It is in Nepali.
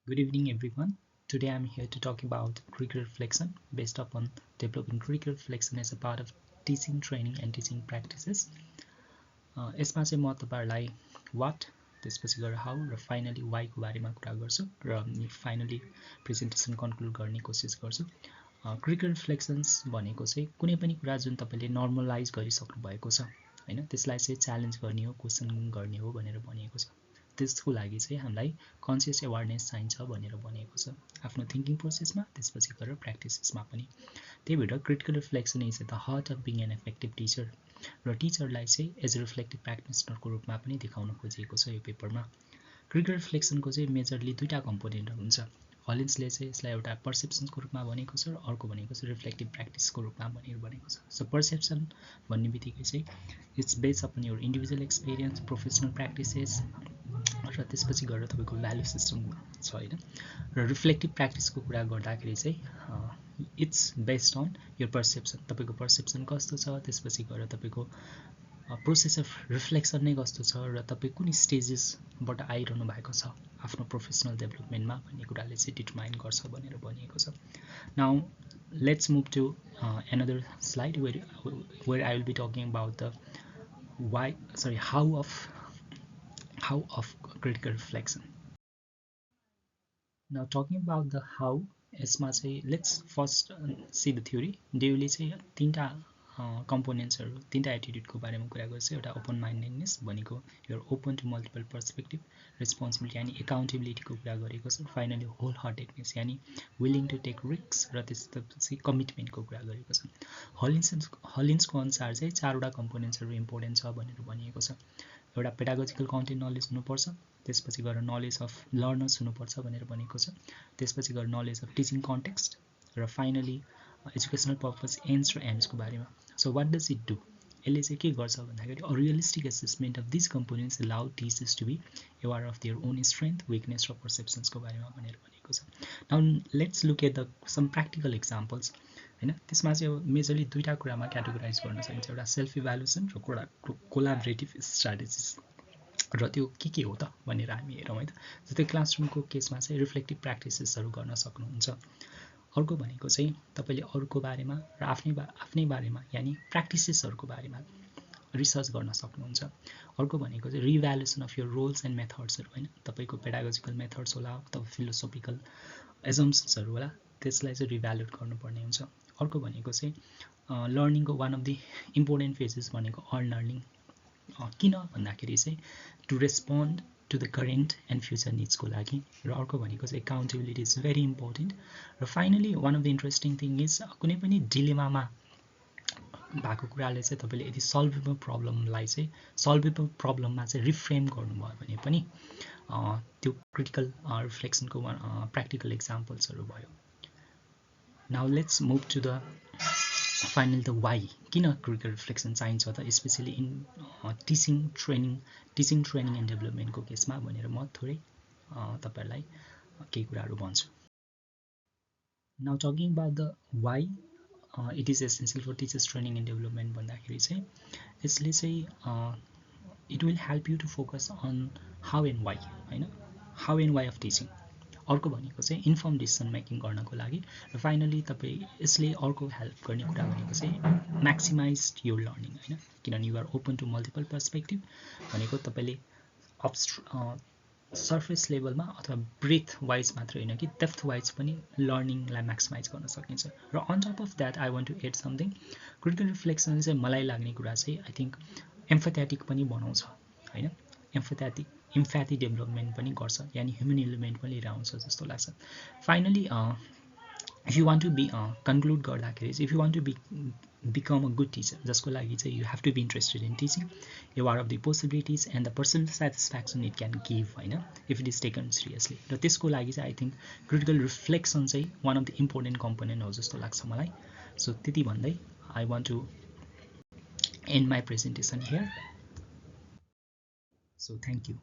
Good evening, everyone. Today I'm here to talk about critical reflection based upon developing critical reflection as a part of teaching, training, and teaching practices. यसमा चाहिँ म तपाईहरुलाई what त्यसपछि गएर how र फाइनली why को बारेमा कुरा गर्छु र फाइनली प्रेजेन्टेसन कन्क्लुड गर्ने कोसिस गर्छु। क्रिटिकल रिफ्लेक्सन्स भनेको चाहिँ कुनै पनि कुरा जुन तपाईले नर्मलाइज गरिसक्नु भएको छ हैन, त्यसलाई चाहिँ च्यालेन्ज गर्ने हो, क्वेशन गर्ने हो भनेर भनिएको छ। त्यसको लागि चाहिँ हामीलाई कन्सियस अवेरनेस चाहिन्छ भनेर भनिएको छ आफ्नो थिंकिङ प्रोसेसमा, त्यसपछि गएर प्र्याक्टिसेसमा पनि। त्यही भएर critical reflection is the heart of being an effective teacher र टिचरलाई चाहिँ एज अ रिफ्लेक्टिभ प्र्याक्टिसनरको रूपमा पनि देखाउन खोजिएको छ यो पेपरमा। क्रिटिकल रिफ्लेक्सनको चाहिँ मेजरली दुईटा कम्पोनेन्टहरू हुन्छ। हलिन्सले चाहिँ यसलाई एउटा पर्सेप्सनको रूपमा भनेको छ र अर्को भनेको चाहिँ रिफ्लेक्टिभ प्र्याक्टिसको रूपमा भनेको छ। सो पर्सेप्सन भन्ने बित्तिकै चाहिँ it's based upon your individual experience, professional practices र त्यसपछि गएर तपाईको भ्यालु सिस्टम छ हैन। र रिफ्लेक्टिभ प्र्याक्टिसको कुरा गर्दाखेरि चाहिँ it's based on your perception, तपाईको पर्सेप्सन कस्तो छ, त्यसपछि गएर तपाईको प्रोसेस अफ रिफ्लेक्सन नै कस्तो छ र तपाई कुन स्टेजेसबाट आइरहनु भएको छ आफ्नो प्रोफेसनल डेभलपमेन्टमा भन्ने कुराले चाहिँ डिटरमाइन गर्छ भनेर भनिएको छ। Now let's move to another slide where I will be talking about the how of critical reflection. Now talking about the how, यसमा चाहिँ let's first see the theory. डेवीले चाहिँ तीनटा कम्पोनेन्ट्सहरु, तीनटा एटिट्युडको बारेमा कुरा गर्छ। एउटा ओपन माइन्डेडनेस भनेको your open to multiple perspective, responsibility यानी एकाउन्टेबिलिटीको कुरा गरेको छ। फाइनली होल हार्टेडनेस यानी विलिङ टु टेक रिस्क र त्यसपछि कमिटमेन्टको कुरा गरेको छ। हलिन्सको अनुसार चाहिँ चारवटा कम्पोनेन्ट्सहरु इम्पोर्टेन्ट छ भनेर भनिएको छ। एउटा पेडागोजिकल कन्टेन्ट नलेज हुनुपर्छ, त्यसपछि गएर नलेज अफ लर्नर्स हुनुपर्छ भनेर भनेको छ, त्यसपछि गएर नलेज अफ टिचिङ कन्टेक्स्ट र फाइनली एजुकेसनल पर्पस एन्ड्स र एम्सको बारेमा। So what does it do? यसले चाहिँ के गर्छ भन्दाखेरि a realistic assessment of this components allow teachers to be aware of their own strength, weakness र पर्सेप्सन्सको बारेमा भनेर भनेको छ। Now let's look at the some practical examples हैन। त्यसमा चाहिँ अब मेजरली दुईटा कुरामा क्याटेगोराइज गर्न सकिन्छ। एउटा सेल्फ इभ्यालुएसन र कोलाबोरेटिभ स्ट्र्याटेजिज र त्यो के हो त भनेर हामी हेरौँ है त। जस्तै क्लासरुमको केसमा चाहिँ रिफ्लेक्टिभ प्र्याक्टिसेसहरु गर्न सक्नुहुन्छ। अर्को भनेको चाहिँ तपाईले अरूको बारेमा र आफ्नै बारेमा यानी प्र्याक्टिसेसहरुको बारेमा रिसर्च गर्न सक्नुहुन्छ। अर्को भनेको चाहिँ revaluation of your roles and मेथड्सहरु हैन। तपाईको पेडागोजिकल मेथड्स होला अथवा फिलोसोफिकल एजम्पसन्सहरु होला, त्यसलाई चाहिँ रिभ्यालुएट गर्नुपर्ने हुन्छ। अर्को भनेको चाहिँ लर्निङको one of the important phases भनेको अनलर्निङ। किन भन्दाखेरि चाहिँ to respond to the current and future निड्सको लागि। र अर्को भनेको चाहिँ एकाउन्टेबिलिटी इज भेरी इम्पोर्टेन्ट। र finally one of the interesting thing is कुनै पनि डिलेमामा भएको कुराले चाहिँ तपाईले यदि सल्भेबल प्रब्लममा चाहिँ रिफ्रेम गर्नुभयो भने पनि त्यो क्रिटिकल रिफ्लेक्सनको प्र्याक्टिकल एक्जाम्पल्सहरु भयो। Now let's move to the final the why. किन क्रिटिकल रिफ्लेक्सन चाहिन्छ त specially in teaching training and डेभलपमेन्टको केसमा भनेर म थोरै तपाईहरुलाई केही कुराहरु भन्छु। Now talking about the why it is essential for teachers training and development भन्दाखेरि चाहिँ यसले चाहिँ it will help you to focus on how and why हैन, how and why of teaching. अर्को भनेको चाहिँ इन्फर्म डिसिसन मेकिङ गर्नको लागि। र फाइनली तपाई यसले अर्को हेल्प गर्ने कुरा भनेको चाहिँ म्याक्सिमाइज योर लर्निङ हैन, किनभने you are open to multiple perspective भनेको तपाईले सर्फेस लेभलमा अथवा ब्रेथ वाइज मात्र हैन कि डेप्थ वाइज पनि लर्निङलाई म्याक्सिमाइज गर्न सकिन्छ। र on top of that I want to add something. Critical reflection चाहिँ मलाई लाग्ने कुरा चाहिँ आई थिंक एम्फेथेटिक पनि बनाउँछ हैन, एम्फेथी डेभलपमेन्ट पनि गर्छ, यानी ह्युमन एलिमेन्ट पनि लिएर आउँछ जस्तो लाग्छ। Finally if you want to be conclude गर्दाखेरि चाहिँ if you want to become a good teacher, जसको लागि चाहिँ you have to be interested in teaching, aware of the possibilities and the personal satisfaction it can give हैन, if it is taken seriously। र त्यसको लागि चाहिँ आई थिंक क्रिटिकल रिफ्लेक्सन चाहिँ one of the important component हो जस्तो लाग्छ मलाई। सो त्यति भन्दै I want to end my presentation here. So thank you.